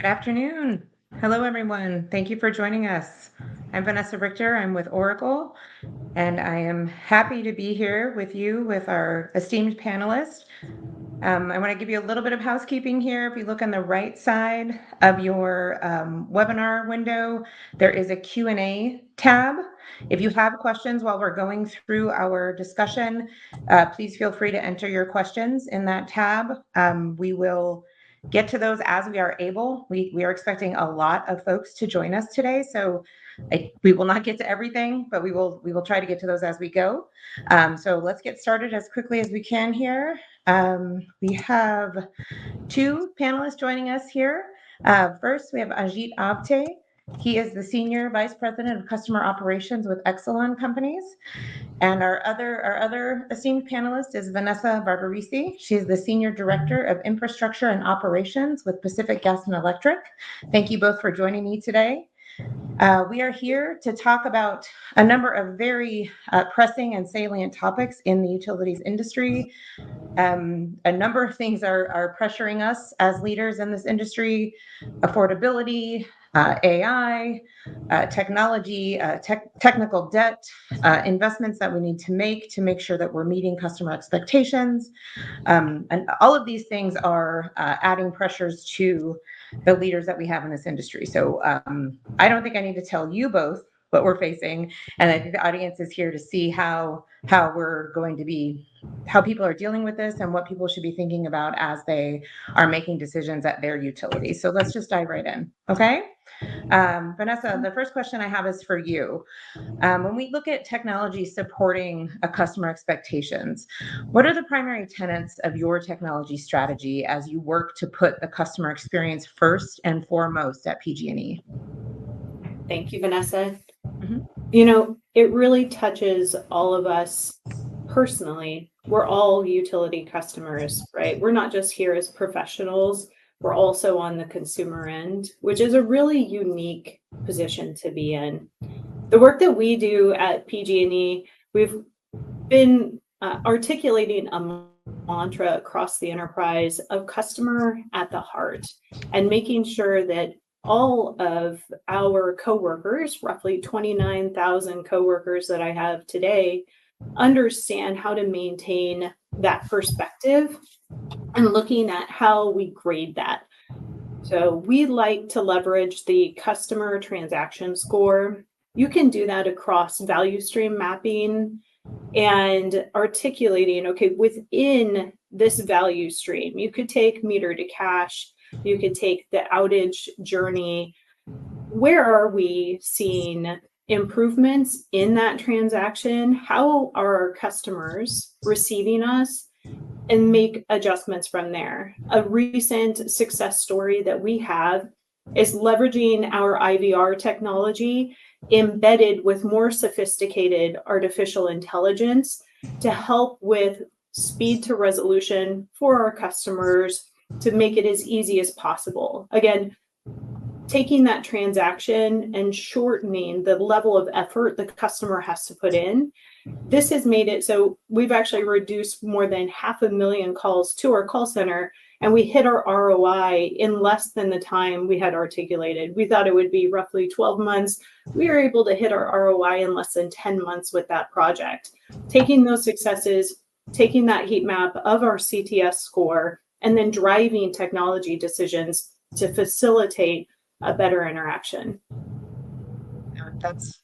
Good afternoon. Hello, everyone. Thank you for joining us. I'm Vanessa Richter. I'm with Oracle, and I am happy to be here with you with our esteemed panelists. I want to give you a little bit of housekeeping here. If you look on the right side of your webinar window, there is a Q&A tab. If you have questions while we're going through our discussion, please feel free to enter your questions in that tab. We will get to those as we are able. We are expecting a lot of folks to join us today, so we will not get to everything, but we will try to get to those as we go. So let's get started as quickly as we can here. We have two panelists joining us here. First, we have Ajit Avte. He is the Senior Vice President of Customer Operations with Exelon Companies. And our other esteemed panelist is Vanessa Barbarisi. She is the Senior Director of Infrastructure and Operations with Pacific Gas and Electric. Thank you both for joining me today. We are here to talk about a number of very pressing and salient topics in the utilities industry. A number of things are pressuring us as leaders in this industry: affordability, AI, technology, technical debt, investments that we need to make sure that we're meeting customer expectations. And all of these things are adding pressures to the leaders that we have in this industry. So I don't think I need to tell you both what we're facing. And I think the audience is here to see how we're going to be, how people are dealing with this and what people should be thinking about as they are making decisions at their utility. So let's just dive right in. Okay. Vanessa, the first question I have is for you. When we look at technology supporting a customer expectations, what are the primary tenets of your technology strategy as you work to put the customer experience first and foremost at PG&E? Thank you, Vanessa. You know, it really touches all of us personally. We're all utility customers, right? We're not just here as professionals. We're also on the consumer end, which is a really unique position to be in. The work that we do at PG&E, we've been articulating a mantra across the enterprise of customer at the heart and making sure that all of our coworkers, roughly 29,000 coworkers that I have today, understand how to maintain that perspective and looking at how we grade that. So we like to leverage the customer transaction score. You can do that across value stream mapping and articulating, okay, within this value stream, you could take meter to cash, you could take the outage journey. Where are we seeing improvements in that transaction? How are our customers receiving us? And make adjustments from there. A recent success story that we have is leveraging our IVR technology embedded with more sophisticated artificial intelligence to help with speed to resolution for our customers to make it as easy as possible. Again, taking that transaction and shortening the level of effort the customer has to put in. This has made it so we've actually reduced more than 500,000 calls to our call center, and we hit our ROI in less than the time we had articulated. We thought it would be roughly 12 months. We were able to hit our ROI in less than 10 months with that project. Taking those successes, taking that heat map of our CTS score, and then driving technology decisions to facilitate a better interaction.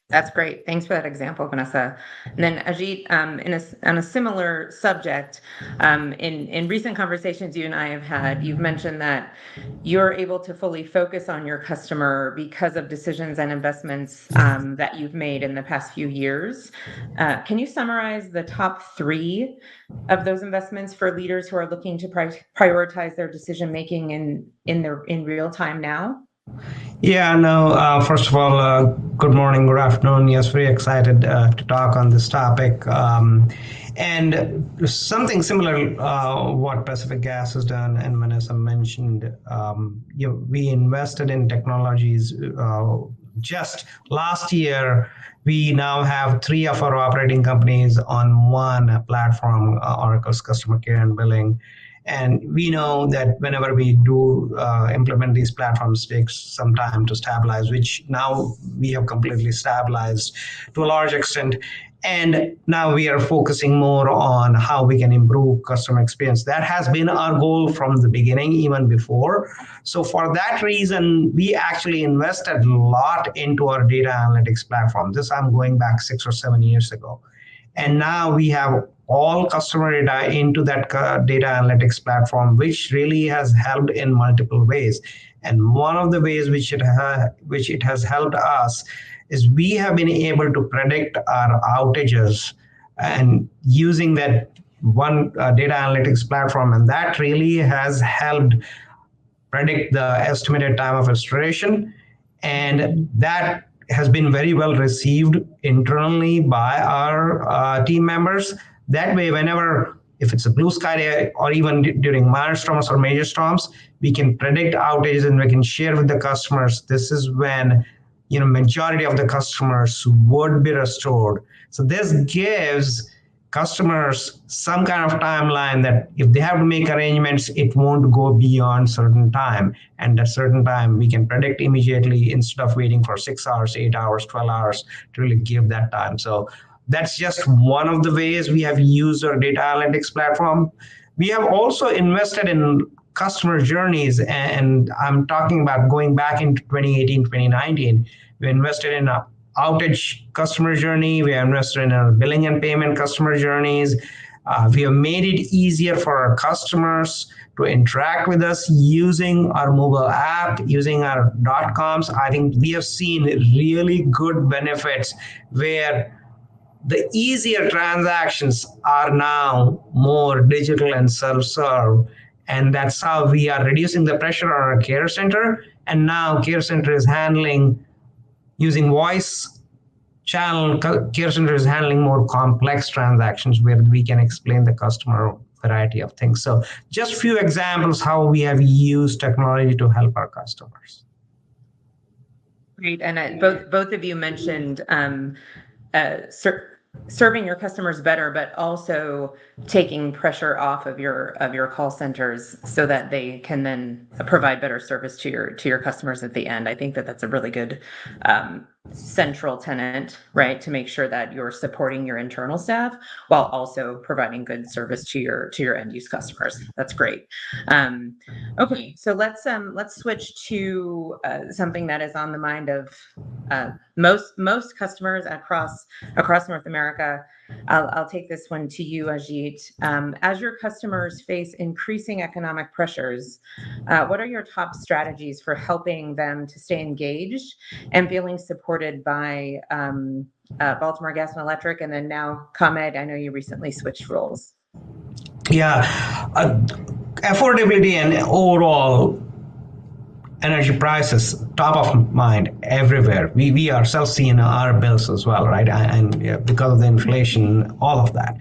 That's great. Thanks for that example, Vanessa. And then Ajit, on a similar subject, in recent conversations you and I have had, you've mentioned that you're able to fully focus on your customer because of decisions and investments that you've made in the past few years. Can you summarize the top three of those investments for leaders who are looking to prioritize their decision making in real time now? Yeah, no, first of all, good morning, good afternoon. Yes, very excited to talk on this topic. And something similar, what Pacific Gas has done, and Vanessa mentioned, we invested in technologies just last year. We now have 3 of our operating companies on one platform, Oracle's customer care and billing. And we know that whenever we do implement these platforms, it takes some time to stabilize, which now we have completely stabilized to a large extent. And now we are focusing more on how we can improve customer experience. That has been our goal from the beginning, even before. So for that reason, we actually invested a lot into our data analytics platform. This I'm going back 6 or 7 years ago. And now we have all customer data into that data analytics platform, which really has helped in multiple ways. And one of the ways which it has helped us is we have been able to predict our outages and using that one data analytics platform. And that really has helped predict the estimated time of restoration. And that has been very well received internally by our team members. That way, whenever, if it's a blue sky day or even during minor storms or major storms, we can predict outages and we can share with the customers. This is when majority of the customers would be restored. So this gives customers some kind of timeline that if they have to make arrangements, it won't go beyond certain time. And at certain time, we can predict immediately instead of waiting for 6 hours, 8 hours, 12 hours to really give that time. So that's just one of the ways we have used our data analytics platform. We have also invested in customer journeys, and I'm talking about going back into 2018, 2019. We invested in a outage customer journey. We have invested in our billing and payment customer journeys. We have made it easier for our customers to interact with us using our mobile app, using our .coms. I think we have seen really good benefits where the easier transactions are now more digital and self-serve. And that's how we are reducing the pressure on our care center. And now care center is handling using voice channel, care center is handling more complex transactions where we can explain the customer variety of things. So just few examples how we have used technology to help our customers. Great. And both of you mentioned serving your customers better, but also taking pressure off of your call centers so that they can then provide better service to your customers at the end. I think that's a really good central tenet, right? To make sure that you're supporting your internal staff while also providing good service to your end use customers. That's great. Okay, so let's switch to something that is on the mind of most customers across North America. I'll take this one to you, Ajit. As your customers face increasing economic pressures, what are your top strategies for helping them to stay engaged and feeling supported by Baltimore Gas and Electric, and then now ComEd? I know you recently switched roles. Yeah, affordability and overall energy prices top of mind everywhere. We ourselves see in our bills as well, right? And because of the inflation, all of that.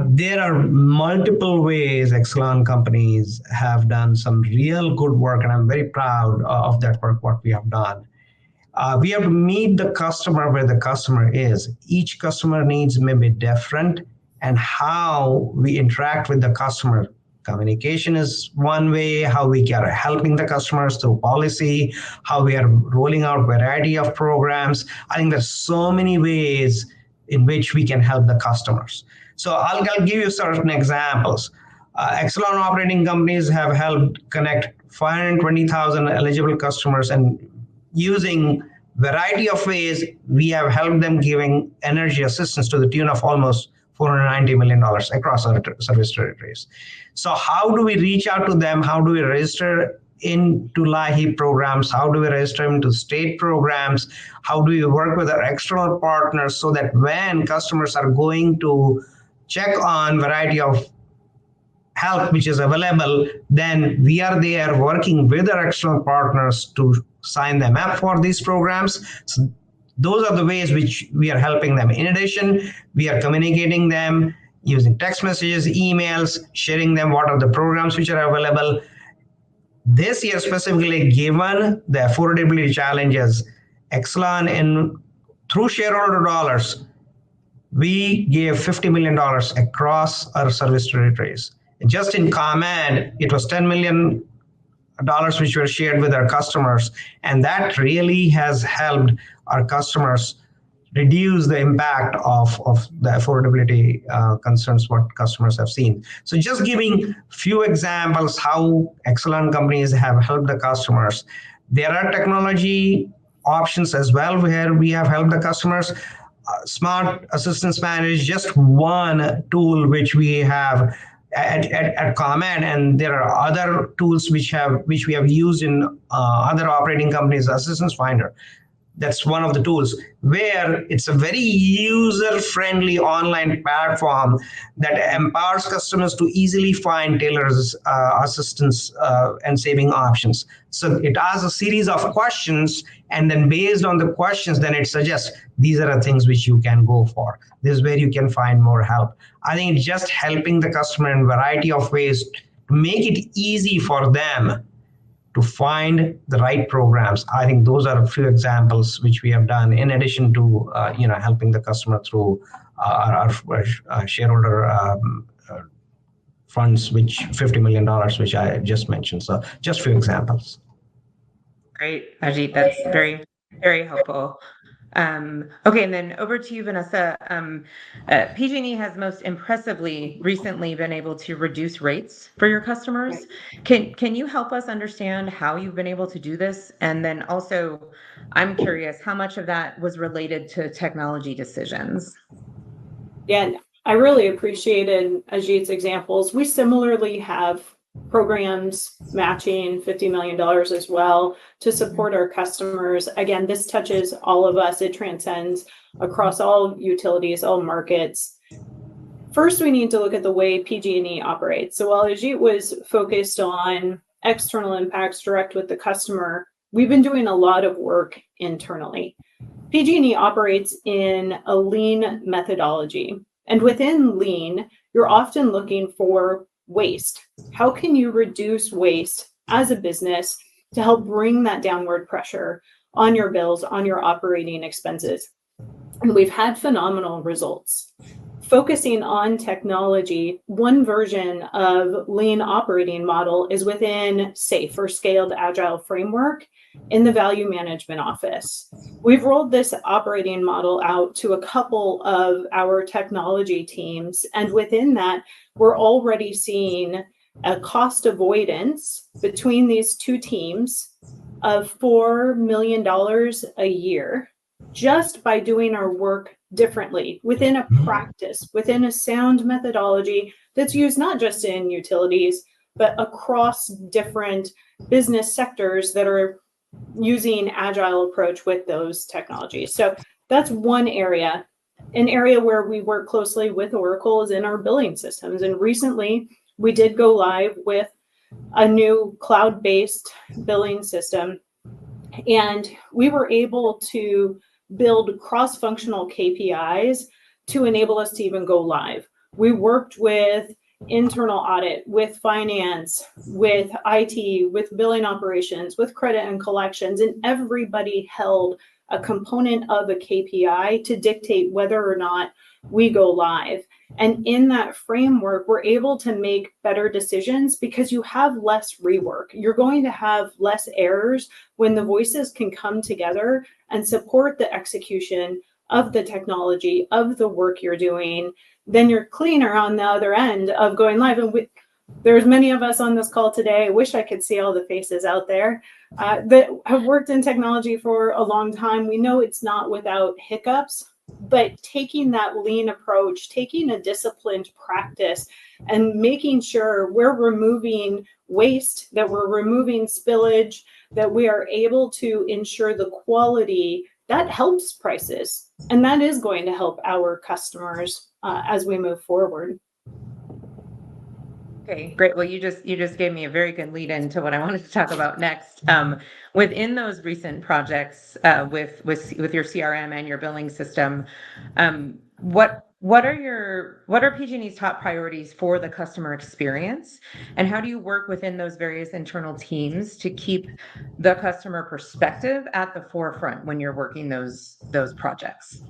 There are multiple ways Exelon companies have done some real good work, and I'm very proud of that work, what we have done. We have to meet the customer where the customer is. Each customer needs may be different, and how we interact with the customer. Communication is one way, how we are helping the customers through policy, how we are rolling out variety of programs. I think there's so many ways in which we can help the customers. So I'll give you certain examples. Exelon operating companies have helped connect 520,000 eligible customers, and using variety of ways, we have helped them giving energy assistance to the tune of almost $490 million across our service territories. So how do we reach out to them? How do we register into LIHEAP programs? How do we register into state programs? How do we work with our external partners so that when customers are going to check on variety of help which is available, then we are there working with our external partners to sign them up for these programs. So those are the ways which we are helping them. In addition, we are communicating them using text messages, emails, sharing them what are the programs which are available. This year specifically, given the affordability challenges, Exelon through shareholder dollars, we gave $50 million across our service territories. Just in ComEd, it was $10 million which were shared with our customers, and that really has helped our customers reduce the impact of the affordability concerns what customers have seen. So just giving few examples how Exelon companies have helped the customers. There are technology options as well where we have helped the customers. Smart Assistance Manager is just one tool which we have at ComEd, and there are other tools which we have used in other operating companies. Assistance Finder, that's one of the tools where it's a very user-friendly online platform that empowers customers to easily find tailored assistance and saving options. So it asks a series of questions, and then based on the questions, then it suggests these are the things which you can go for. This is where you can find more help. I think it's just helping the customer in a variety of ways to make it easy for them to find the right programs. I think those are a few examples which we have done in addition to helping the customer through our shareholder funds, which $50 million, which I just mentioned. So just a few examples. Great, Ajit. That's very, very helpful. Okay, and then over to you, Vanessa. PG&E has most impressively recently been able to reduce rates for your customers. Right. Can you help us understand how you've been able to do this? And then also, I'm curious, how much of that was related to technology decisions? Yeah, I really appreciated Ajit's examples. We similarly have programs matching $50 million as well to support our customers. Again, this touches all of us. It transcends across all utilities, all markets. First, we need to look at the way PG&E operates. So while Ajit was focused on external impacts direct with the customer, we've been doing a lot of work internally. PG&E operates in a lean methodology. And within lean, you're often looking for waste. How can you reduce waste as a business to help bring that downward pressure on your bills, on your operating expenses? And we've had phenomenal results. Focusing on technology, one version of lean operating model is within SAFE, or Scaled Agile Framework, in the Value Management Office. We've rolled this operating model out to a couple of our technology teams, and within that, we're already seeing a cost avoidance between these two teams of $4 million a year, just by doing our work differently within a practice, within a sound methodology that's used not just in utilities, but across different business sectors that are using agile approach with those technologies. So that's one area. An area where we work closely with Oracle is in our billing systems. And recently we did go live with a new cloud-based billing system. And we were able to build cross-functional KPIs to enable us to even go live. We worked with internal audit, with finance, with IT, with billing operations, with credit and collections, and everybody held a component of a KPI to dictate whether or not we go live. And in that framework, we're able to make better decisions because you have less rework. You're going to have less errors when the voices can come together and support the execution of the technology, of the work you're doing. Then you're cleaner on the other end of going live. And there's many of us on this call today. I wish I could see all the faces out there that have worked in technology for a long time. We know it's not without hiccups. But taking that lean approach, taking a disciplined practice and making sure we're removing waste, that we're removing spillage, that we are able to ensure the quality, that helps prices. And that is going to help our customers as we move forward. Okay, great. Well, you just gave me a very good lead into what I wanted to talk about next. Within those recent projects with your CRM and your billing system, what are PG&E's top priorities for the customer experience, and how do you work within those various internal teams to keep the customer perspective at the forefront when you're working those projects?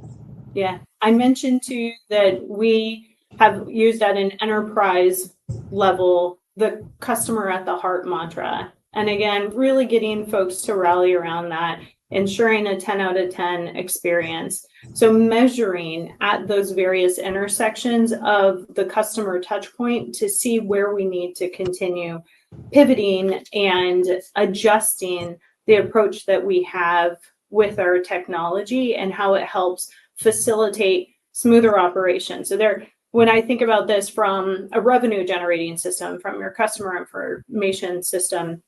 Yeah, I mentioned too that we have used at an enterprise level the customer at the heart mantra. And again, really getting folks to rally around that, ensuring a 10 out of 10 experience. So measuring at those various intersections of the customer touch point to see where we need to continue pivoting and adjusting the approach that we have with our technology and how it helps facilitate smoother operation. So when I think about this from a revenue generating system, from your customer information system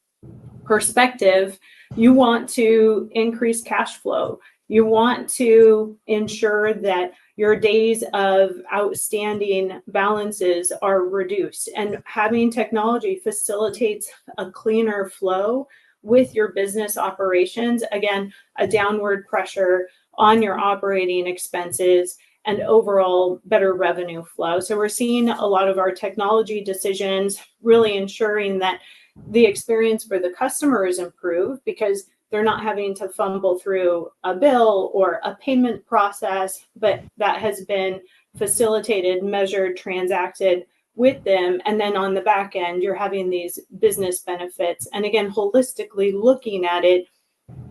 perspective, you want to increase cash flow. You want to ensure that your days of outstanding balances are reduced, and having technology facilitates a cleaner flow with your business operations. Again, a downward pressure on your operating expenses and overall better revenue flow. So we're seeing a lot of our technology decisions really ensuring that the experience for the customer is improved because they're not having to fumble through a bill or a payment process, but that has been facilitated, measured, transacted with them. And then on the back end, you're having these business benefits. And again, holistically looking at it,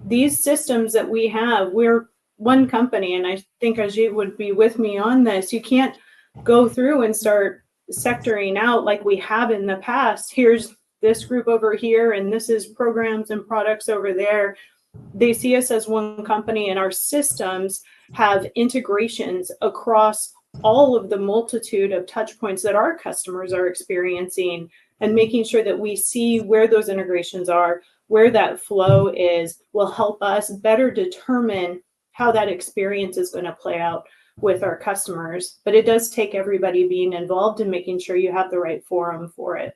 these systems that we have, we're one company, and I think Ajit would be with me on this. You can't go through and start sectoring out like we have in the past. Here's this group over here, and this is programs and products over there. They see us as one company, and our systems have integrations across all of the multitude of touch points that our customers are experiencing, and making sure that we see where those integrations are, where that flow is, will help us better determine how that experience is going to play out with our customers. But it does take everybody being involved and making sure you have the right forum for it.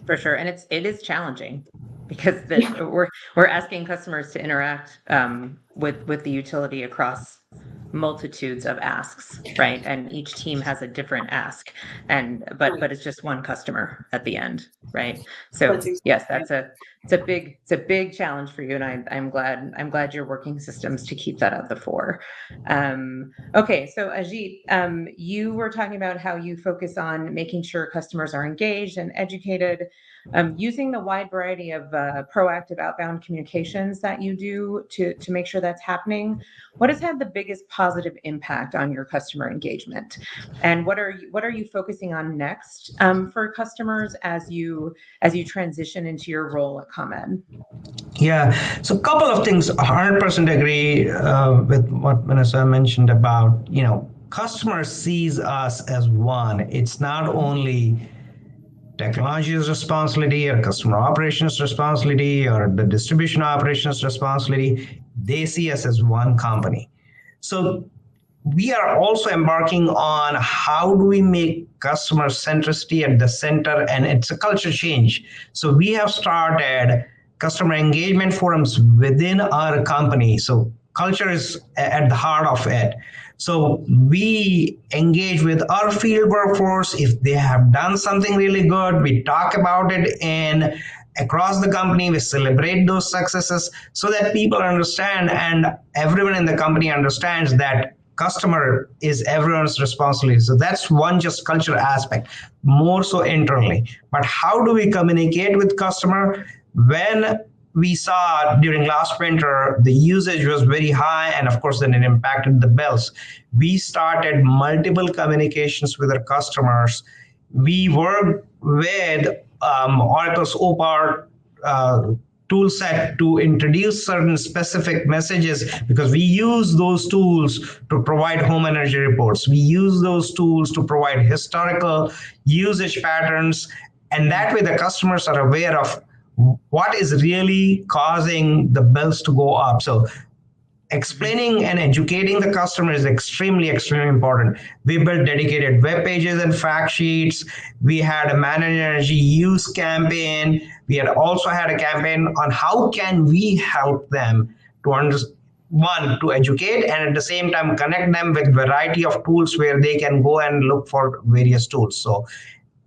For sure. And it is challenging because we're asking customers to interact with the utility across multitudes of asks, right? And each team has a different ask, but it's just one customer at the end, right? So yes, it's a big challenge for you, and I'm glad you're working systems to keep that at the fore. Okay, so Ajit, you were talking about how you focus on making sure customers are engaged and educated, using the wide variety of proactive outbound communications that you do to make sure that's happening. What has had the biggest positive impact on your customer engagement, and what are you focusing on next for customers as you transition into your role at ComEd? Yeah, so a couple of things. 100% agree with what Vanessa mentioned about, customers sees us as one. It's not only technology's responsibility or customer operations responsibility or the distribution operations responsibility. They see us as one company. So we are also embarking on how do we make customer centricity at the center, and it's a culture change. So we have started customer engagement forums within our company. So culture is at the heart of it. So we engage with our field workforce. If they have done something really good, we talk about it, and across the company, we celebrate those successes so that people understand and everyone in the company understands that customer is everyone's responsibility. So that's one just culture aspect, more so internally. But how do we communicate with customer? When we saw during last winter, the usage was very high, and of course, then it impacted the bills. We started multiple communications with our customers. We worked with Oracle's OPAR tool set to introduce certain specific messages, because we use those tools to provide home energy reports. We use those tools to provide historical usage patterns, and that way the customers are aware of what is really causing the bills to go up. So explaining and educating the customer is extremely, extremely important. We built dedicated web pages and fact sheets. We had a managed energy use campaign. We had also had a campaign on how can we help them to educate, and at the same time connect them with variety of tools where they can go and look for various tools. So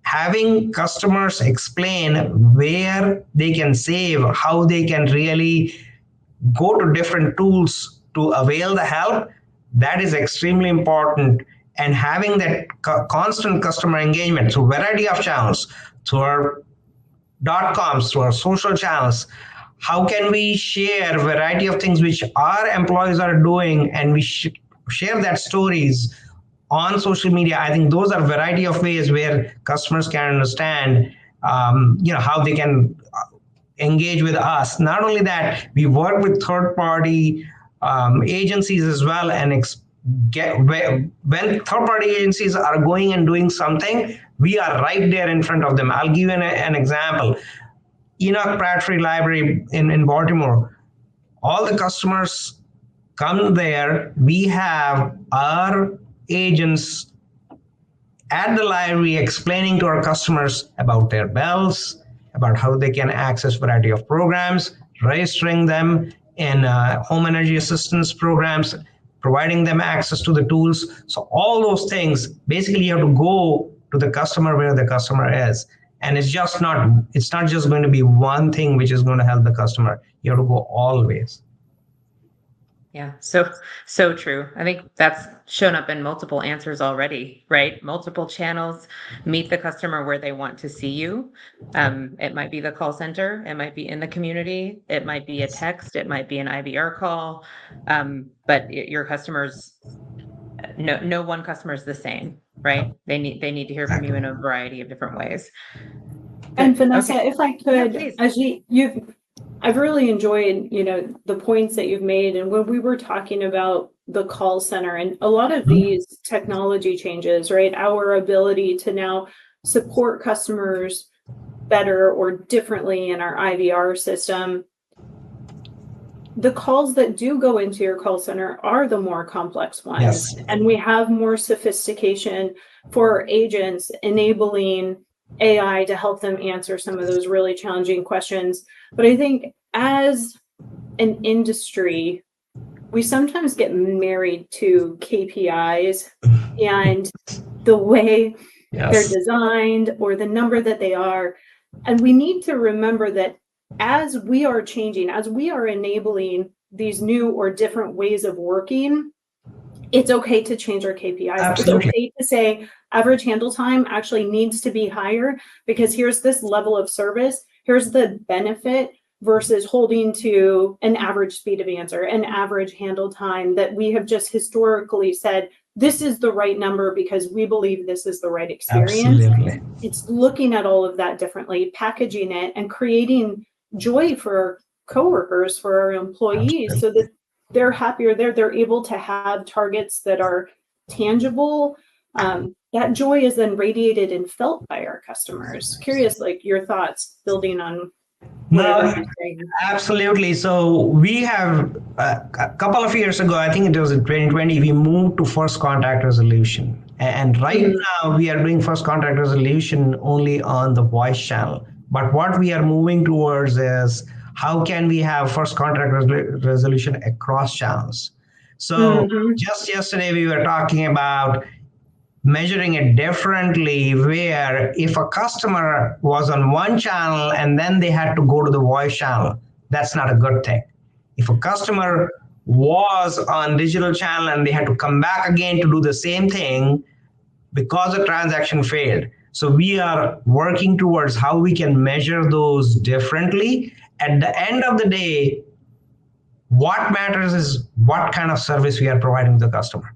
having customers explain where they can save, how they can really go to different tools to avail the help, that is extremely important. and having that constant customer engagement through variety of channels, through our .coms, through our social channels. How can we share a variety of things which our employees are doing, and we share that stories on social media? I think those are a variety of ways where customers can understand, how they can engage with us. Not only that, we work with third-party agencies as well, and when third-party agencies are going and doing something, we are right there in front of them. I'll give you an example. Enoch Pratt Free Library in Baltimore, all the customers come there. We have our agents at the library explaining to our customers about their bells, about how they can access variety of programs, registering them in home energy assistance programs, providing them access to the tools. So all those things, basically you have to go to the customer where the customer is. And it's not just going to be one thing which is going to help the customer. You have to go always. Yeah, so true. I think that's shown up in multiple answers already, right? Multiple channels, meet the customer where they want to see you. It might be the call center, it might be in the community, it might be a text, it might be an IVR call, but your customers, no one customer is the same, right? They need to hear from you in a variety of different ways. And Vanessa, Okay. if I could, Yeah, as I've really enjoyed, the points that you've made. And when we were talking about the call center and a lot of these technology changes, right? Our ability to now support customers better or differently in our IVR system. The calls that do go into your call center are the more complex ones. Yes. And we have more sophistication for agents, enabling AI to help them answer some of those really challenging questions. But I think as an industry, we sometimes get married to KPIs and the way they're designed or the number that they are. And we need to remember that as we are changing, as we are enabling these new or different ways of working, it's okay to change our KPIs. Absolutely. It's okay to say average handle time actually needs to be higher because here's this level of service, here's the benefit versus holding to an average speed of answer, an average handle time that we have just historically said, this is the right number because we believe this is the right experience. Absolutely. It's looking at all of that differently, packaging it and creating joy for our coworkers, for our employees. Absolutely. So that they're happier, they're able to have targets that are tangible. That joy is then radiated and felt by our customers. Curious, like your thoughts building on. No, absolutely. So we have a couple of years ago, I think it was in 2020, we moved to first contact resolution. And right now we are doing first contact resolution only on the voice channel. But what we are moving towards is how can we have first contact resolution across channels? So just yesterday we were talking about measuring it differently, where if a customer was on one channel and then they had to go to the voice channel, that's not a good thing. If a customer was on digital channel and they had to come back again to do the same thing because the transaction failed. So we are working towards how we can measure those differently. At the end of the day, what matters is what kind of service we are providing to the customer.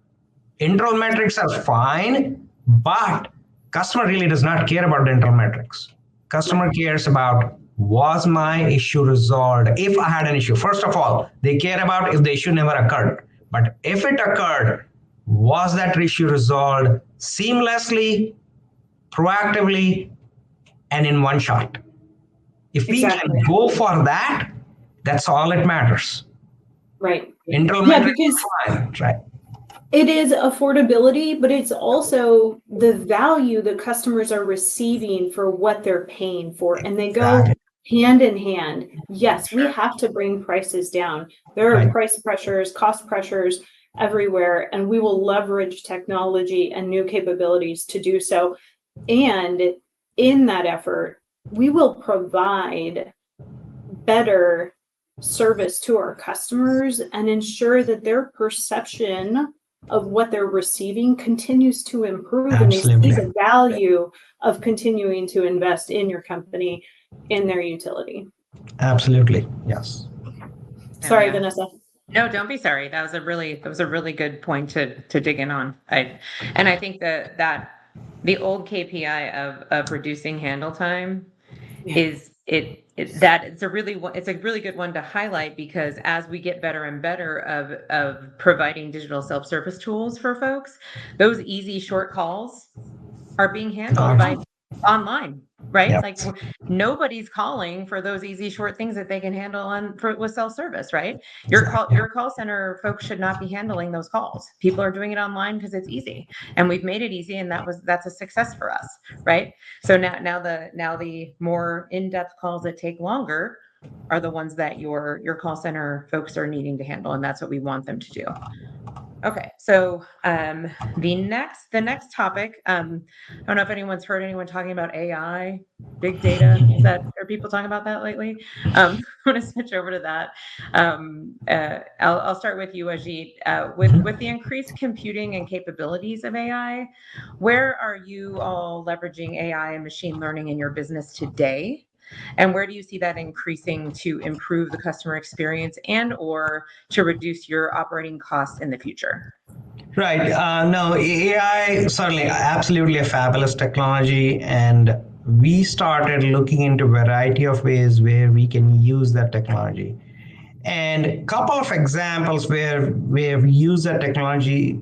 Internal metrics are fine, but customer really does not care about the internal metrics. Customer cares about, was my issue resolved? If I had an issue, first of all, they care about if the issue never occurred. But if it occurred, was that issue resolved seamlessly, proactively, and in one shot? If we can go for that, that's all it matters. Right. Internal metrics are fine, right? It is affordability, but it's also the value that customers are receiving for what they're paying for. And they go hand in hand. Yes, we have to bring prices down. There are price pressures, cost pressures everywhere, and we will leverage technology and new capabilities to do so. And in that effort, we will provide better service to our customers and ensure that their perception of what they're receiving continues to improve, Absolutely. and they see the value of continuing to invest in your company, in their utility. Absolutely. Yes. Sorry, Yeah. Vanessa. No, don't be sorry. That was a really good point to dig in on. I think that the old KPI of reducing handle time is it's a really good one to highlight, because as we get better and better of providing digital self-service tools for folks, those easy short calls are being handled by online, right? Yep. Like nobody's calling for those easy short things that they can handle with self-service, right? Your call center folks should not be handling those calls. People are doing it online because it's easy, and we've made it easy, and that's a success for us, right? So now the more in-depth calls that take longer are the ones that your call center folks are needing to handle, and that's what we want them to do. Okay, so the next topic, I don't know if anyone's heard anyone talking about AI, big data. Are people talking about that lately? I'm going to switch over to that. I'll start with you, Ajit. With the increased computing and capabilities of AI, where are you all leveraging AI and machine learning in your business today? And where do you see that increasing to improve the customer experience and or to reduce your operating costs in the future? Right. No, AI certainly absolutely a fabulous technology, and we started looking into a variety of ways where we can use that technology. And a couple of examples where we have used that technology,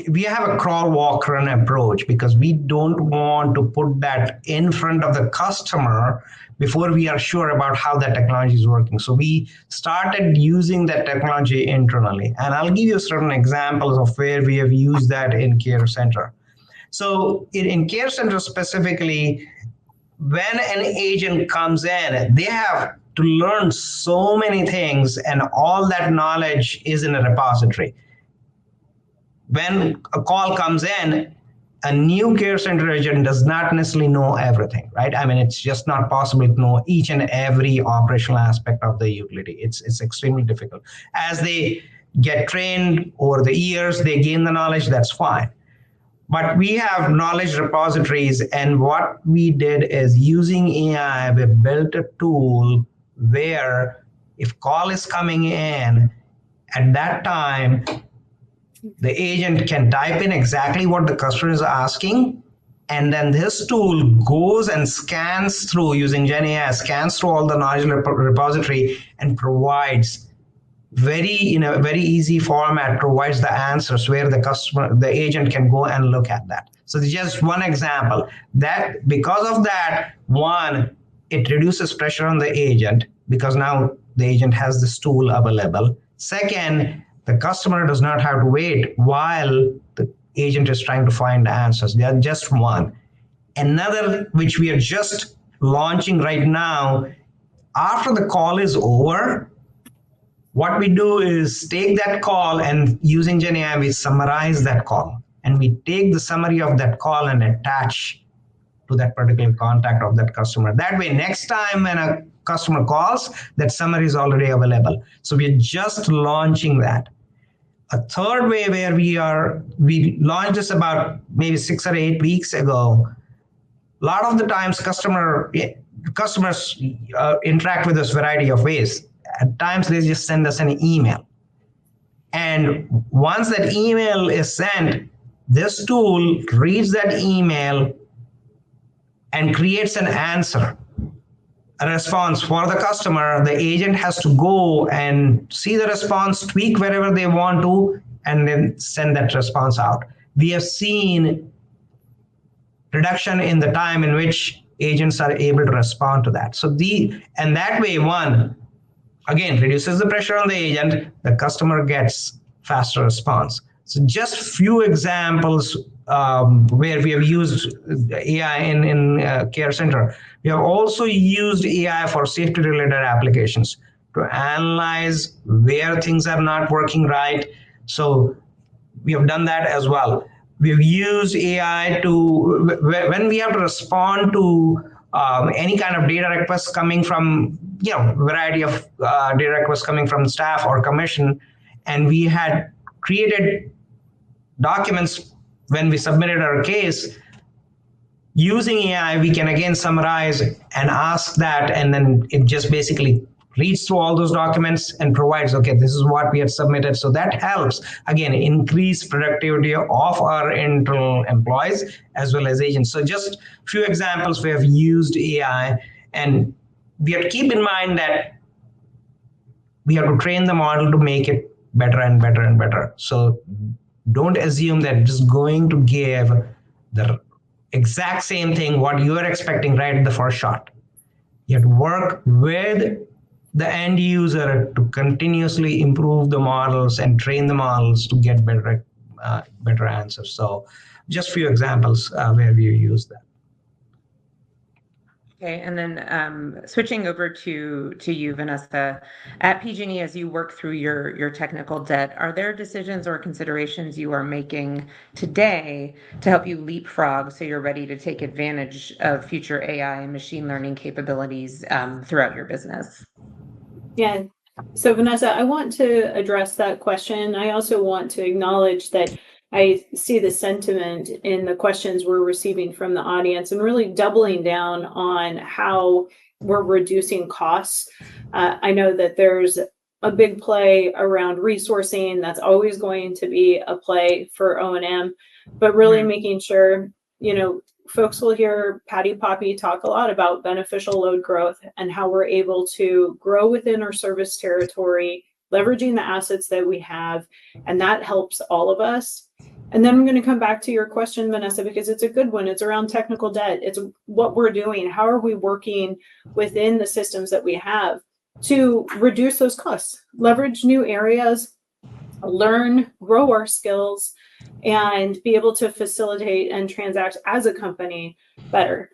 we have a crawl, walk, run approach, because we don't want to put that in front of the customer before we are sure about how that technology is working. So we started using that technology internally. And I'll give you certain examples of where we have used that in Care Center. So in Care Center specifically, when an agent comes in, they have to learn so many things, and all that knowledge is in a repository. When a call comes in, a new Care Center agent does not necessarily know everything, right? I mean, it's just not possible to know each and every operational aspect of the utility. It's extremely difficult. As they get trained over the years, they gain the knowledge, that's fine. But we have knowledge repositories, and what we did is, using AI, we built a tool where if call is coming in, at that time, the agent can type in exactly what the customer is asking, and then this tool goes and scans through, using GenAI, scans through all the knowledge repository and provides in a very easy format, provides the answers where the agent can go and look at that. So this is just one example. That because of that, one, it reduces pressure on the agent, because now the agent has this tool available. Second, the customer does not have to wait while the agent is trying to find the answers. They are just one. Another, which we are just launching right now, after the call is over, what we do is take that call, and using GenAI, we summarize that call. And we take the summary of that call and attach to that particular contact of that customer. That way, next time when a customer calls, that summary is already available. So we're just launching that. A third way where we launched this about maybe 6 or 8 weeks ago. A lot of the times customers interact with us variety of ways. At times they just send us an email. And once that email is sent, this tool reads that email and creates an answer, a response for the customer. The agent has to go and see the response, tweak wherever they want to, and then send that response out. We have seen reduction in the time in which agents are able to respond to that. And that way, one, again, reduces the pressure on the agent, the customer gets faster response. So just few examples where we have used AI in Care Center. We have also used AI for safety-related applications to analyze where things are not working right. So we have done that as well. We've used AI to, when we have to respond to any kind of data requests coming from, variety of data requests coming from staff or commission, and we had created documents, when we submitted our case, using AI, we can again summarize and ask that, and then it just basically reads through all those documents and provides, okay, this is what we had submitted. So that helps, again, increase productivity of our internal employees as well as agents. So just a few examples we have used AI, and we have to keep in mind that we have to train the model to make it better and better and better. So don't assume that it's just going to give the exact same thing what you are expecting right at the first shot. You have to work with the end user to continuously improve the models and train the models to get better answers. So just a few examples where we use that. Okay, and then switching over to you, Vanessa, at PG&E, as you work through your technical debt, are there decisions or considerations you are making today to help you leapfrog so you're ready to take advantage of future AI and machine learning capabilities throughout your business? Yeah. So Vanessa, I want to address that question. I also want to acknowledge that I see the sentiment in the questions we're receiving from the audience and really doubling down on how we're reducing costs. I know that there's a big play around resourcing. That's always going to be a play for O&M, but really making sure, folks will hear Patty Poppy talk a lot about beneficial load growth and how we're able to grow within our service territory, leveraging the assets that we have, and that helps all of us. And then I'm going to come back to your question, Vanessa, because it's a good one. It's around technical debt. It's what we're doing. How are we working within the systems that we have to reduce those costs, leverage new areas, learn, grow our skills, and be able to facilitate and transact as a company better.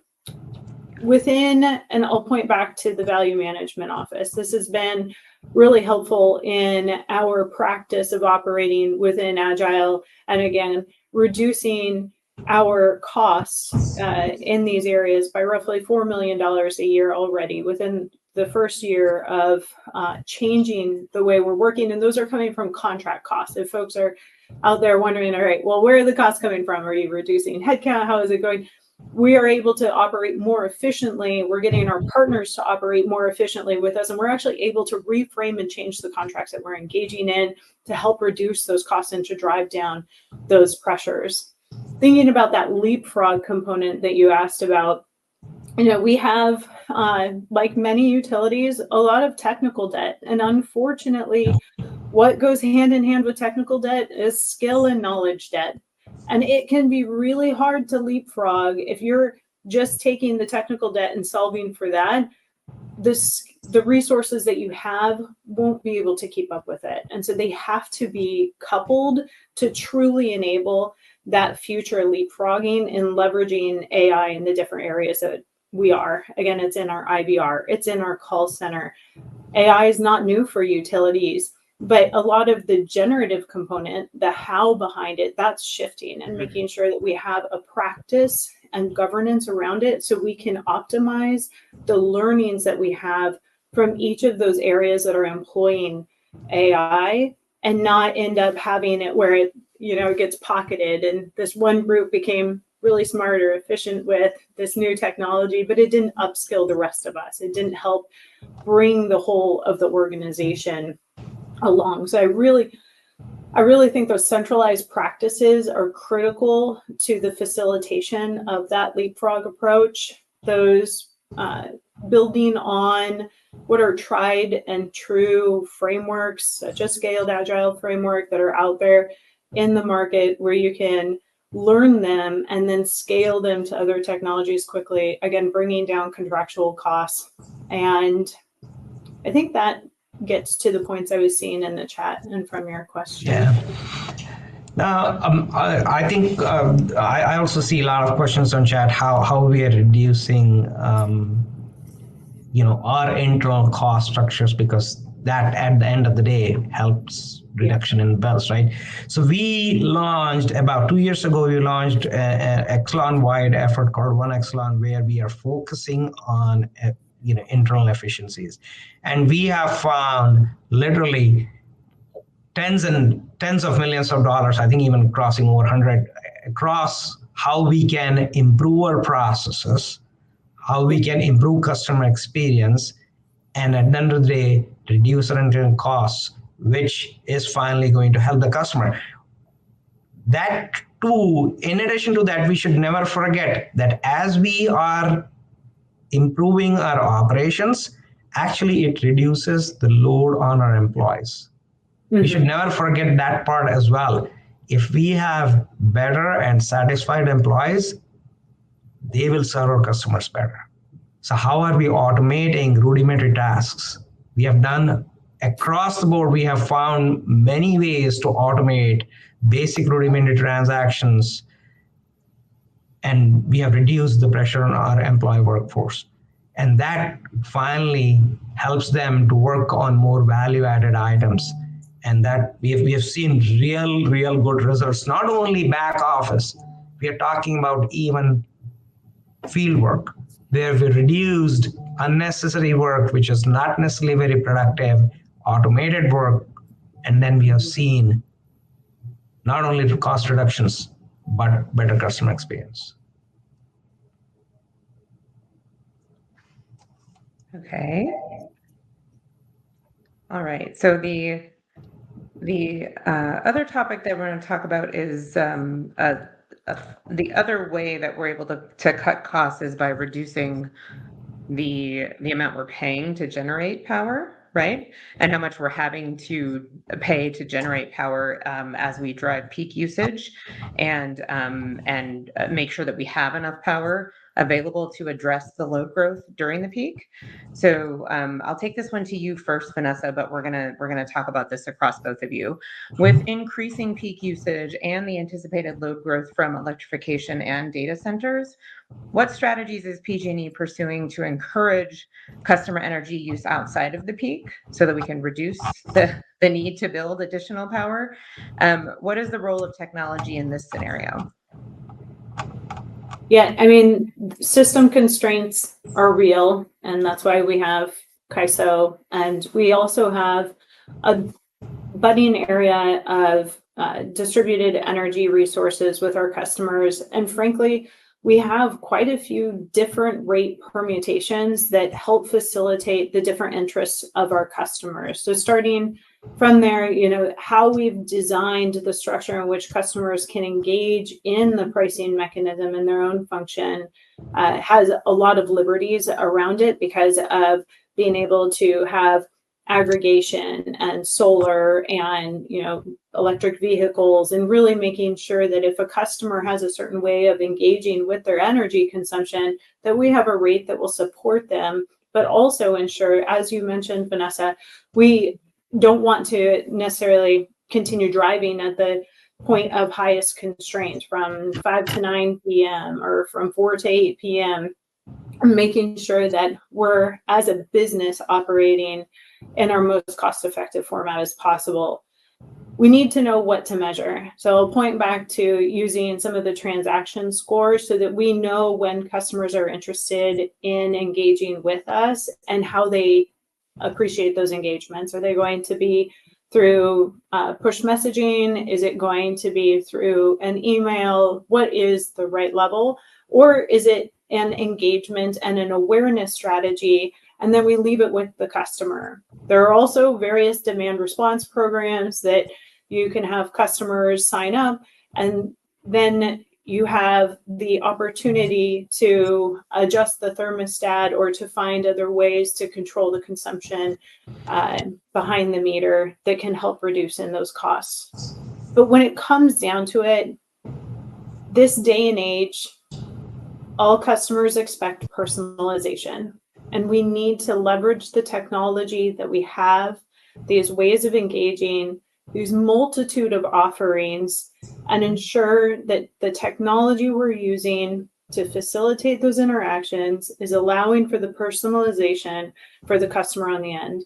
Within, and I'll point back to the value management office, this has been really helpful in our practice of operating within Agile, and again, reducing our costs in these areas by roughly $4 million a year already within the first year of changing the way we're working. And those are coming from contract costs. If folks are out there wondering, all right, well, where are the costs coming from? Are you reducing headcount? How is it going? We are able to operate more efficiently. We're getting our partners to operate more efficiently with us. And we're actually able to reframe and change the contracts that we're engaging in to help reduce those costs and to drive down those pressures. Thinking about that leapfrog component that you asked about, we have, like many utilities, a lot of technical debt. And unfortunately, what goes hand in hand with technical debt is skill and knowledge debt. And it can be really hard to leapfrog if you're just taking the technical debt and solving for that. The resources that you have won't be able to keep up with it. And so they have to be coupled to truly enable that future leapfrogging and leveraging AI in the different areas that we are. Again, it's in our IVR, it's in our call center. AI is not new for utilities, but a lot of the generative component, the how behind it, that's shifting and making sure that we have a practice and governance around it so we can optimize the learnings that we have from each of those areas that are employing AI and not end up having it where it, it gets pocketed and this one group became really smart or efficient with this new technology, but it didn't upskill the rest of us. It didn't help bring the whole of the organization along. So I really think those centralized practices are critical to the facilitation of that leapfrog approach. Those building on what are tried and true frameworks, such as Scaled Agile framework that are out there in the market where you can learn them and then scale them to other technologies quickly, again, bringing down contractual costs. And I think that gets to the points I was seeing in the chat and from your question. Yeah. Now, I think I also see a lot of questions on chat, how we are reducing, our internal cost structures, because that at the end of the day helps reduction in bills, right? So we launched about 2 years ago, we launched an Exelon-wide effort called One Exelon, where we are focusing on internal efficiencies. And we have found literally tens and tens of millions of dollars, I think even crossing over 100, across how we can improve our processes, how we can improve customer experience, and at the end of the day, reduce rental costs, which is finally going to help the customer. That too, in addition to that, we should never forget that as we are improving our operations, actually it reduces the load on our employees. We should never forget that part as well. If we have better and satisfied employees, they will serve our customers better. So how are we automating rudimentary tasks? We have done across the board, we have found many ways to automate basic rudimentary transactions, and we have reduced the pressure on our employee workforce. And that finally helps them to work on more value-added items. And that we have seen real good results, not only back office, we are talking about even field work, where we reduced unnecessary work, which is not necessarily very productive, automated work, and then we have seen not only the cost reductions, but better customer experience. Okay. All right. So the other topic that we're going to talk about is the other way that we're able to cut costs is by reducing the amount we're paying to generate power, right? And how much we're having to pay to generate power as we drive peak usage, and make sure that we have enough power available to address the load growth during the peak. So I'll take this one to you first, Vanessa, but we're gonna talk about this across both of you. With increasing peak usage and the anticipated load growth from electrification and data centers, what strategies is PG&E pursuing to encourage customer energy use outside of the peak so that we can reduce the need to build additional power? What is the role of technology in this scenario? Yeah, I mean, system constraints are real, and that's why we have CAISO. And we also have a budding area of distributed energy resources with our customers. And frankly, we have quite a few different rate permutations that help facilitate the different interests of our customers. So starting from there, you know, how we've designed the structure in which customers can engage in the pricing mechanism in their own function has a lot of liberties around it because of being able to have aggregation and solar and, you know, electric vehicles, and really making sure that if a customer has a certain way of engaging with their energy consumption, that we have a rate that will support them, but also ensure, as you mentioned, Vanessa, we don't want to necessarily continue driving at the point of highest constraint from 5 to 9 p.m. or from 4 to 8 p.m., making sure that we're, as a business, operating in our most cost-effective format as possible. We need to know what to measure. So I'll point back to using some of the transaction scores so that we know when customers are interested in engaging with us and how they appreciate those engagements. Are they going to be through push messaging? Is it going to be through an email? What is the right level? Or is it an engagement and an awareness strategy, and then we leave it with the customer? There are also various demand response programs that you can have customers sign up, and then you have the opportunity to adjust the thermostat or to find other ways to control the consumption behind the meter that can help reduce in those costs. But when it comes down to it, this day and age, all customers expect personalization, and we need to leverage the technology that we have, these ways of engaging, these multitude of offerings, and ensure that the technology we're using to facilitate those interactions is allowing for the personalization for the customer on the end.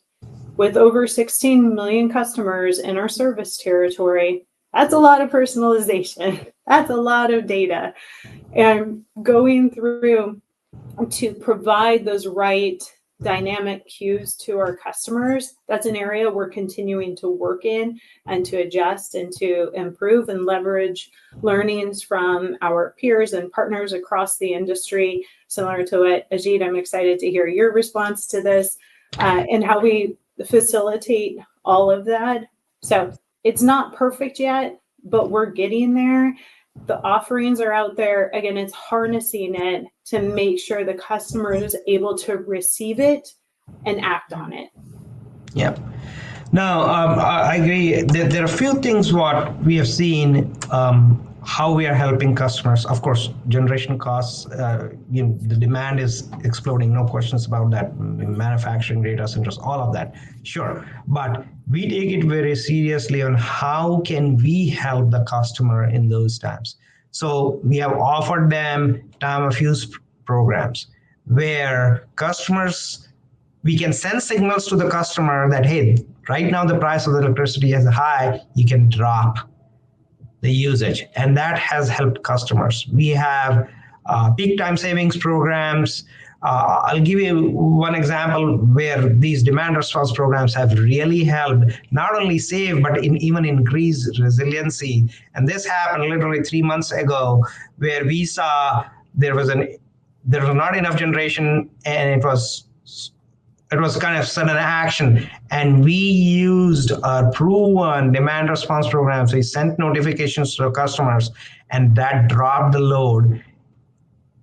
With over 16 million customers in our service territory, that's a lot of personalization. That's a lot of data. And going through to provide those right dynamic cues to our customers, that's an area we're continuing to work in and to adjust and to improve and leverage learnings from our peers and partners across the industry. Similar to what Ajit, I'm excited to hear your response to this and how we facilitate all of that. So it's not perfect yet, but we're getting there. The offerings are out there. Again, it's harnessing it to make sure the customer is able to receive it and act on it. Yeah. No, I agree. There are a few things what we have seen, how we are helping customers. Of course, generation costs, the demand is exploding, no questions about that. Manufacturing data centers, all of that, sure. But we take it very seriously on how can we help the customer in those times. So we have offered them time of use programs where customers, we can send signals to the customer that, hey, right now the price of the electricity is high, you can drop the usage. And that has helped customers. We have peak time savings programs. I'll give you one example where these demand response programs have really helped not only save, but even increase resiliency. And this happened literally 3 months ago, where we saw there was not enough generation, and it was kind of sudden action, and we used our proven demand response programs. We sent notifications to our customers, and that dropped the load,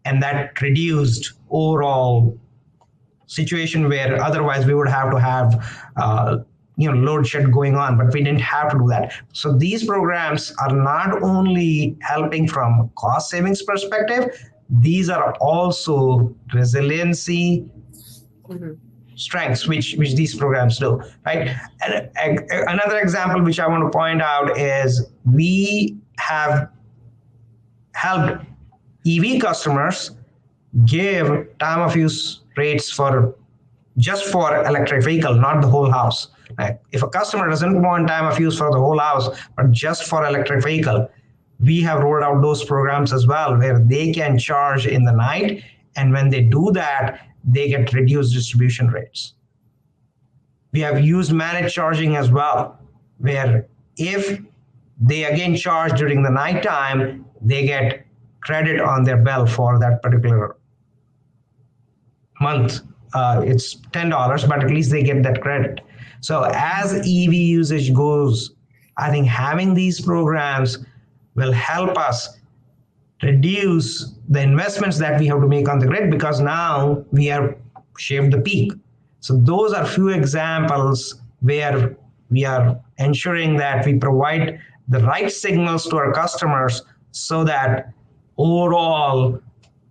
and that reduced overall situation where otherwise we would have to have load shed going on, but we didn't have to do that. So these programs are not only helping from cost savings perspective, these are also resiliency strengths, which these programs do, right? And another example which I want to point out is we have helped EV customers give time of use rates for electric vehicle, not the whole house. Right? If a customer doesn't want time of use for the whole house, but just for electric vehicle, we have rolled out those programs as well, where they can charge in the night, and when they do that, they get reduced distribution rates. We have used managed charging as well, where if they again charge during the nighttime, they get credit on their bill for that particular month. It's $10, but at least they get that credit. So as EV usage goes, I think having these programs will help us reduce the investments that we have to make on the grid, because now we have shaved the peak. So those are few examples where we are ensuring that we provide the right signals to our customers so that overall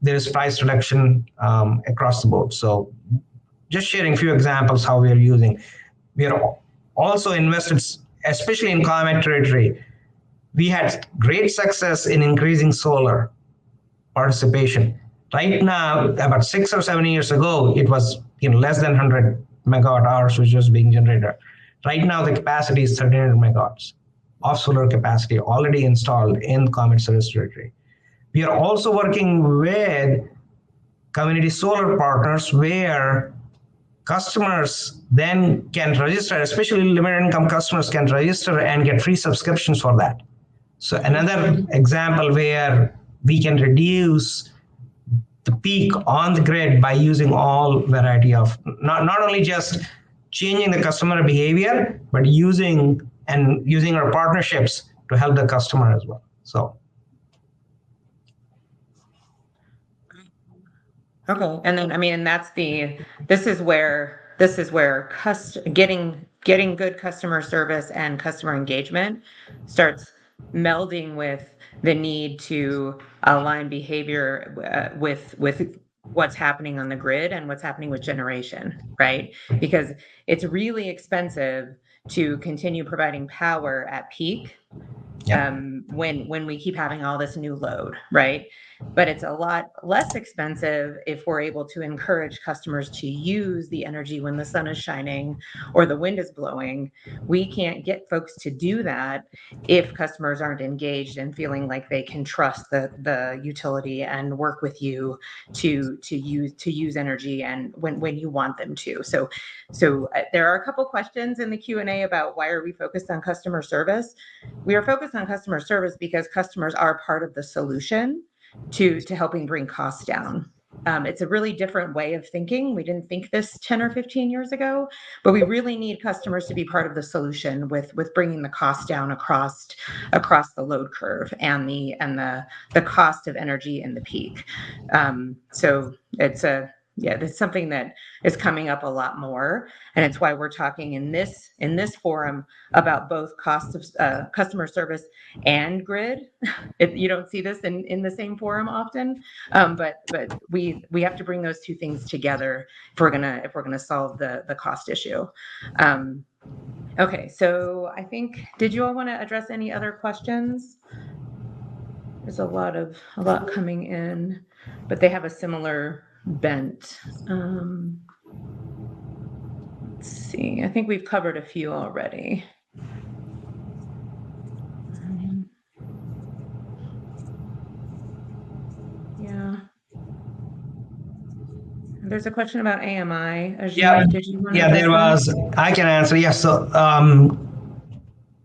there is price reduction across the board. So just sharing a few examples how we are using. We are also invested, especially in climate territory. We had great success in increasing solar participation. Right now, about 6 or 7 years ago, it was less than 100 megawatt hours which was being generated. Right now, the capacity is 1,300 megawatts of solar capacity already installed in climate service territory. We are also working with community solar partners where customers then can register, especially limited income customers can register and get free subscriptions for that. So another example where we can reduce the peak on the grid by using all variety of, not only just changing the customer behavior, but using our partnerships to help the customer as well. So. Okay, and then this is where getting good customer service and customer engagement starts melding with the need to align behavior with what's happening on the grid and what's happening with generation, right? Because it's really expensive to continue providing power at peak when we keep having all this new load, right? but it's a lot less expensive if we're able to encourage customers to use the energy when the sun is shining or the wind is blowing. We can't get folks to do that if customers aren't engaged and feeling like they can trust the utility and work with you to use energy and when you want them to. So there are a couple questions in the Q&A about why are we focused on customer service. We are focused on customer service because customers are part of the solution to helping bring costs down. It's a really different way of thinking. We didn't think this 10 or 15 years ago, but we really need customers to be part of the solution with bringing the cost down across the load curve and the cost of energy in the peak. So it's something that is coming up a lot more, and it's why we're talking in this forum about both cost of customer service and grid. You don't see this in the same forum often, but we have to bring those two things together if we're gonna solve the cost issue. Okay, so I think, did you all want to address any other questions? There's a lot coming in, but they have a similar bent. Let's see. I think we've covered a few already. Yeah. There's a question about AMI. Yeah, did you want to address there was. I can answer. Yes. So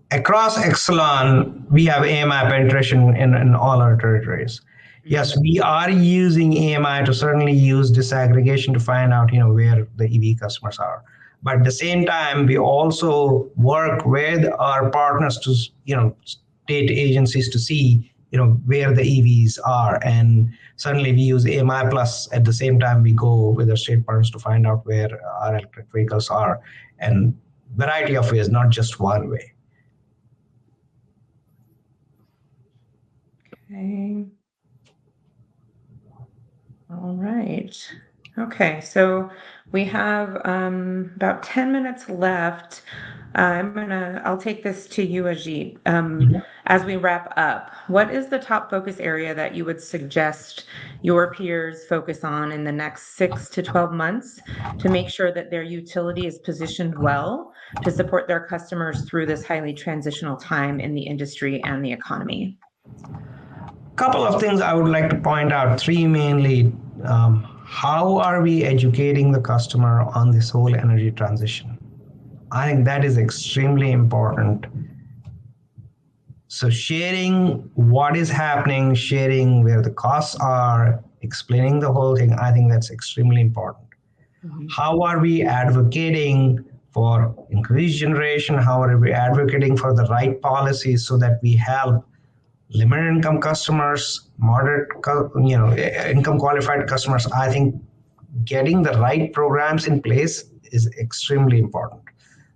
across Exelon, we have AMI penetration in all our territories. Yes, we are using AMI to certainly use disaggregation to find out, where the EV customers are. But at the same time, we also work with our partners to, state agencies to see, where the EVs are. And certainly we use AMI plus at the same time we go with our state partners to find out where our electric vehicles are, and variety of ways, not just one way. Okay. All right. Okay, so we have about 10 minutes left. I'll take this to you, Ajit. As we wrap up, what is the top focus area that you would suggest your peers focus on in the next 6 to 12 months to make sure that their utility is positioned well to support their customers through this highly transitional time in the industry and the economy? Couple of things I would like to point out, three mainly. How are we educating the customer on this whole energy transition? I think that is extremely important. So sharing what is happening, sharing where the costs are, explaining the whole thing, I think that's extremely important. Mm-hmm. How are we advocating for increased generation? How are we advocating for the right policies so that we help limited income customers, moderate, income qualified customers? I think getting the right programs in place is extremely important.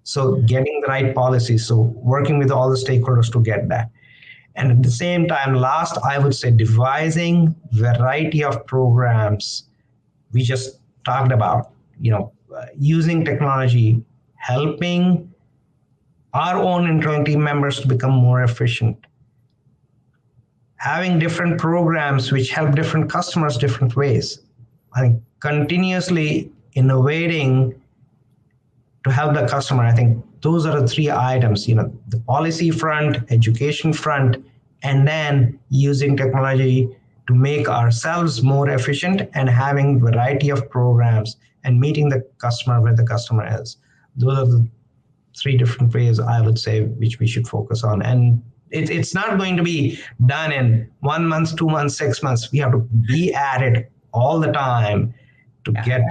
So getting the right policies, so working with all the stakeholders to get that. And at the same time, last, I would say devising variety of programs we just talked about, using technology, helping our own internal team members to become more efficient, having different programs which help different customers different ways. I think continuously innovating to help the customer. I think those are the three items, the policy front, education front, and then using technology to make ourselves more efficient and having variety of programs and meeting the customer where the customer is. Those are the three different ways I would say which we should focus on. And it's not going to be done in 1 month, 2 months, 6 months. We have to be at it all the time to get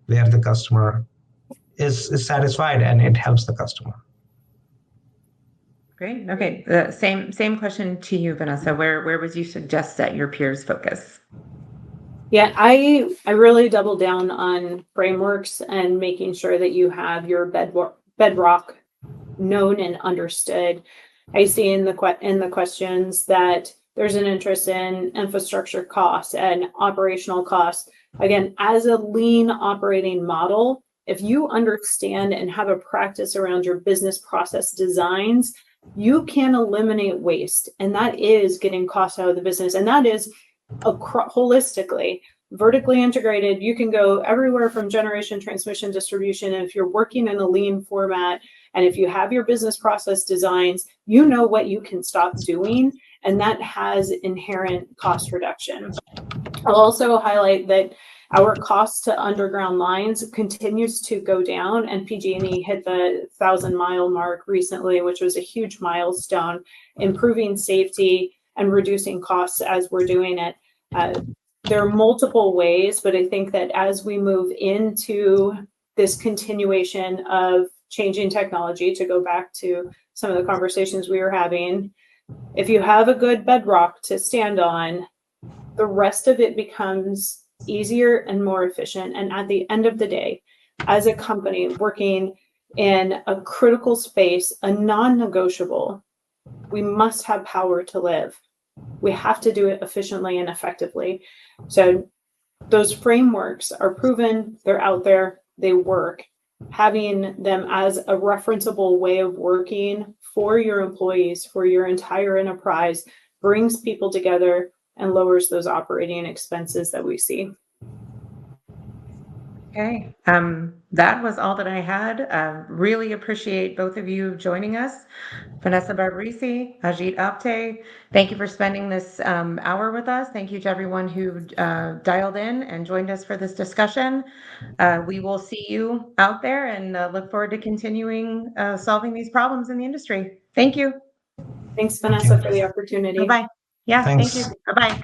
where the customer is satisfied and it helps the customer. Great. Okay. Same question to you, Vanessa. Where would you suggest that your peers focus? Yeah, I really double down on frameworks and making sure that you have your bedrock known and understood. I see in the questions that there's an interest in infrastructure costs and operational costs. Again, as a lean operating model, if you understand and have a practice around your business process designs, you can eliminate waste. And that is getting costs out of the business. And that is holistically, vertically integrated. You can go everywhere from generation, transmission, distribution. And if you're working in a lean format, and if you have your business process designs, you know what you can stop doing, and that has inherent cost reduction. I'll also highlight that our cost to underground lines continues to go down, and PG&E hit the 1,000-mile mark recently, which was a huge milestone, improving safety and reducing costs as we're doing it. There are multiple ways, but I think that as we move into this continuation of changing technology, to go back to some of the conversations we were having, if you have a good bedrock to stand on, the rest of it becomes easier and more efficient. And at the end of the day, as a company working in a critical space, a non-negotiable, we must have power to live. We have to do it efficiently and effectively. So those frameworks are proven, they're out there, they work. Having them as a referenceable way of working for your employees, for your entire enterprise, brings people together and lowers those operating expenses that we see. Okay, that was all that I had. Really appreciate both of you joining us. Vanessa Barbarisi, Ajit Apte, thank you for spending this hour with us. Thank you to everyone who dialed in and joined us for this discussion. We will see you out there and look forward to continuing solving these problems in the industry. Thank you. Thanks, Vanessa, for the opportunity. Bye-bye. Yeah, Thanks. thank you. Bye-bye.